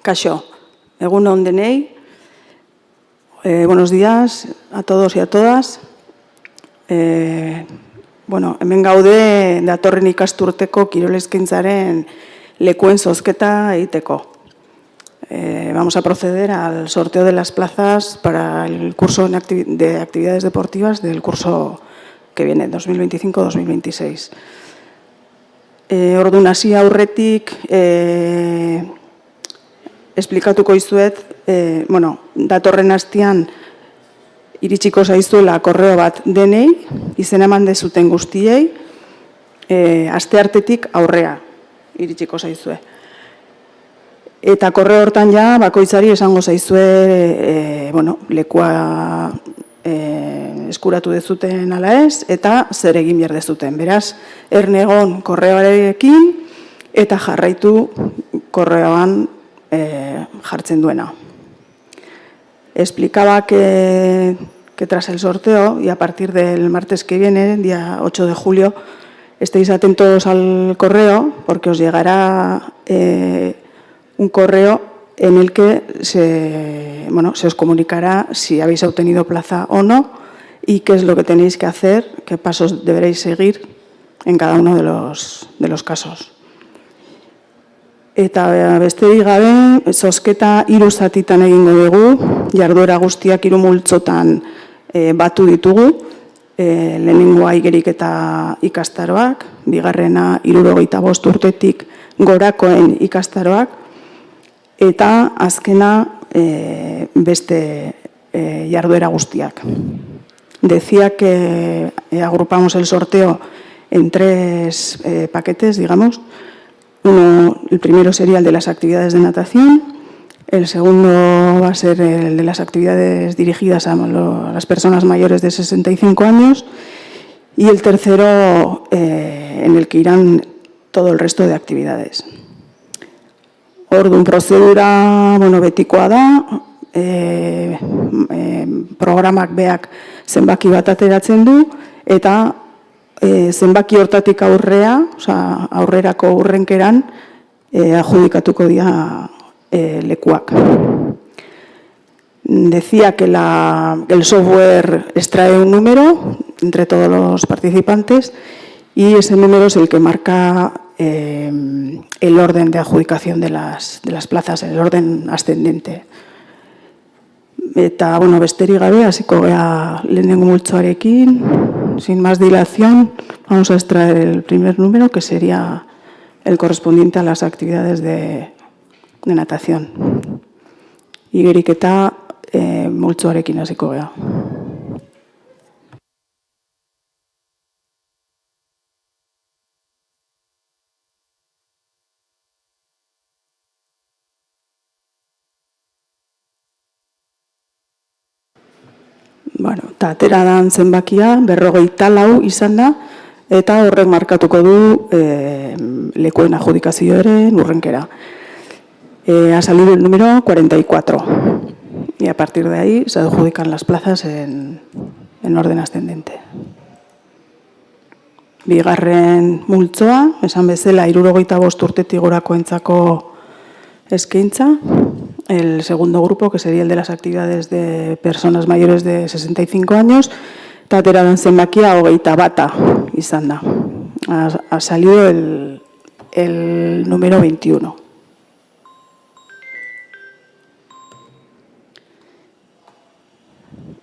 Kaixo, egun on denei, buenos días a todos y a todas. Hemen gaude datorren ikasturteko kirol eskaintzaren lekuen zozketa egiteko. Vamos a proceder al sorteo de las plazas para el curso de actividades deportivas del curso que viene, 2025-2026. Orduan hasi aurretik, esplikatuko izuet, datorren astean iritsiko zaizuela korreo bat denei, izena eman dezuten guztiei, asteartetik aurrea iritsiko zaizue. Eta korreo hortan ja, bakoitzari esango zaizue, lekua eskuratu dezuten ala ez, eta zer egin behar dezuten. Beraz, erne egon korreoarekin eta jarraitu korreoan jartzen duena. Explicaba que tras el sorteo y a partir del martes que viene, día 8 de julio, estéis atentos al correo porque os llegará un correo en el que se os comunicará si habéis obtenido plaza o no y qué es lo que tenéis que hacer, qué pasos deberéis seguir en cada uno de los casos. Eta besterik gabe, zozketa 3 zatitan egingo dugu, jarduera guztiak 3 multzotan batu ditugu, lehenengoa igerik eta ikastaroak, bigarrena 65 urtetik gorakoen ikastaroak, eta azkena beste jarduera guztiak. Decía que agrupamos el sorteo en 3 paquetes, digamos. El primero sería el de las actividades de natación, el segundo va a ser el de las actividades dirigidas a las personas mayores de 65 años y el tercero en el que irán todo el resto de actividades. Orduan prozedura betikoa da, programak beak zenbaki bat ateratzen du eta zenbaki hortatik aurrerako hurrenkeran adjudikatuko dira lekuak. Decía que el software extrae un número entre todos los participantes y ese número es el que marca el orden de adjudicación de las plazas, el orden ascendente. Eta, besterik gabe, hasiko gea lehenengo multzoarekin, sin más dilación, vamos a extraer el primer número, que sería el correspondiente a las actividades de natación. Igerik eta multzoarekin hasiko gea. Eta atera dan zenbakia, 54 izan da, eta horrek markatuko du lekuen adjudikazioaren hurrenkera. Ha salido el número 44, y a partir de ahí se adjudican las plazas en orden ascendente. Bigarren multzoa, esan bezala 65 urtetik gorakoentzako eskaintza. El segundo grupo, que sería el de las actividades de personas mayores de 65 años, eta ateradan zenbakia 21 izan da. Ha salido el número 21.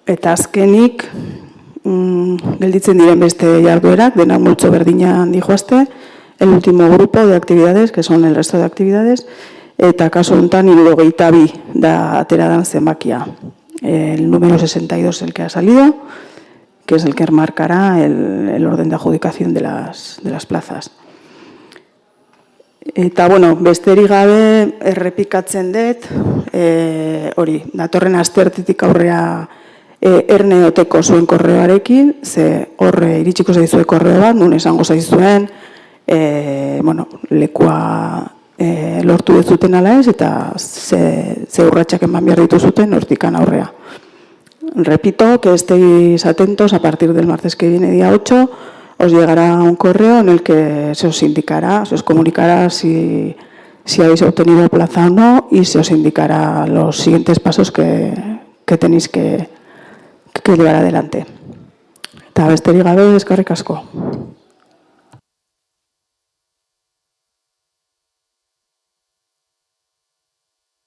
Eta azkenik, gelditzen diren beste jarduerak, denak multzo berdinan dijoazte, el último grupo de actividades, que son el resto de actividades, eta kasu honetan 72 da ateradan zenbakia. El número 62 es el que ha salido, que es el que marcará el orden de adjudicación de las plazas. Eta, besterik gabe errepikatzen dut, datorren asteartetik aurrea erne oteko zuen korreoarekin, ze horre iritsiko zaizue korreo bat, nun esango zaizuen, lekua lortu dezuten ala ez, eta ze urratxak eman behar dituzuten hortikan aurrea. Repito que estéis atentos, a partir del martes que viene, día 8, os llegará un correo en el que se os indicará, se os comunicará si si habéis obtenido plaza o no y se os indicará los siguientes pasos que tenéis que llevar adelante. Eta besterik gabe, eskerrik asko.